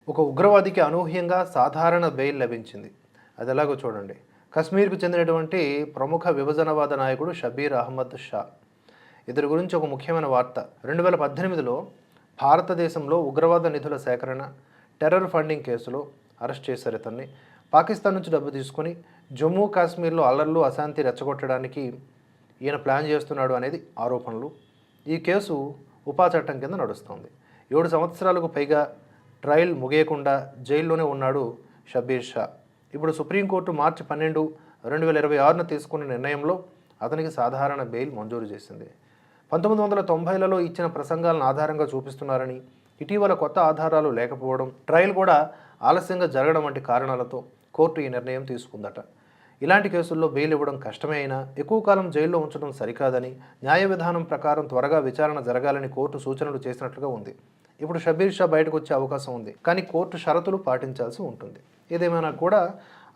ఒక ఉగ్రవాదికి అనూహ్యంగా సాధారణ బెయిల్ లభించింది. అది ఎలాగో చూడండి. కశ్మీర్కు చెందినటువంటి ప్రముఖ విభజనవాద నాయకుడు షబీర్ అహ్మద్ షా. ఇతడి గురించి ఒక ముఖ్యమైన వార్త. 2018లో భారతదేశంలో ఉగ్రవాద నిధుల సేకరణ, టెర్రర్ ఫండింగ్ కేసులో అరెస్ట్ చేశారు ఇతన్ని. పాకిస్తాన్ నుంచి డబ్బు తీసుకొని జమ్మూ కాశ్మీర్లో అల్లర్లు, అశాంతి రెచ్చగొట్టడానికి ఈయన ప్లాన్ చేస్తున్నాడు అనేది ఆరోపణలు. ఈ కేసు ఉపా చట్టం కింద నడుస్తోంది. 7 సంవత్సరాలకు పైగా ట్రయల్ ముగియకుండా జైల్లోనే ఉన్నాడు షబీర్ షా. ఇప్పుడు సుప్రీంకోర్టు మార్చి 12, 2026న తీసుకున్న నిర్ణయంలో అతనికి సాధారణ బెయిల్ మంజూరు చేసింది. 1990లలో ఇచ్చిన ప్రసంగాలను ఆధారంగా చూపిస్తున్నారని, ఇటీవల కొత్త ఆధారాలు లేకపోవడం, ట్రయల్ కూడా ఆలస్యంగా జరగడం వంటి కారణాలతో కోర్టు ఈ నిర్ణయం తీసుకుందట. ఇలాంటి కేసుల్లో బెయిల్ ఇవ్వడం కష్టమే అయినా ఎక్కువ కాలం జైల్లో ఉంచడం సరికాదని, న్యాయ విధానం ప్రకారం త్వరగా విచారణ జరగాలని కోర్టు సూచనలు చేసినట్లుగా ఉంది. ఇప్పుడు షబీర్ షా బయటకు వచ్చే అవకాశం ఉంది, కానీ కోర్టు షరతులు పాటించాల్సి ఉంటుంది. ఏదేమైనా కూడా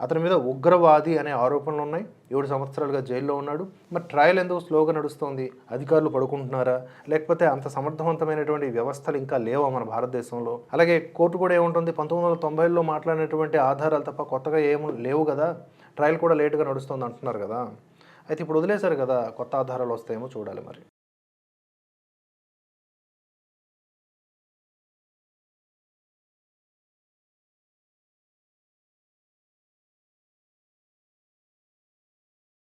అతని మీద ఉగ్రవాది అనే ఆరోపణలు ఉన్నాయి. 7 సంవత్సరాలుగా జైల్లో ఉన్నాడు. మరి ట్రయల్ ఎందుకు స్లోగా నడుస్తోంది? అధికారులు పడుకుంటున్నారా, లేకపోతే అంత సమర్థవంతమైనటువంటి వ్యవస్థలు ఇంకా లేవా మన భారతదేశంలో? అలాగే కోర్టు కూడా ఏముంటుంది, 1990లో మాట్లాడినటువంటి ఆధారాలు తప్ప కొత్తగా ఏమీ లేవు కదా, ట్రయల్ కూడా లేటుగా నడుస్తుంది అంటున్నారు కదా. అయితే ఇప్పుడు వదిలేశారు కదా, కొత్త ఆధారాలు వస్తాయేమో చూడాలి మరి.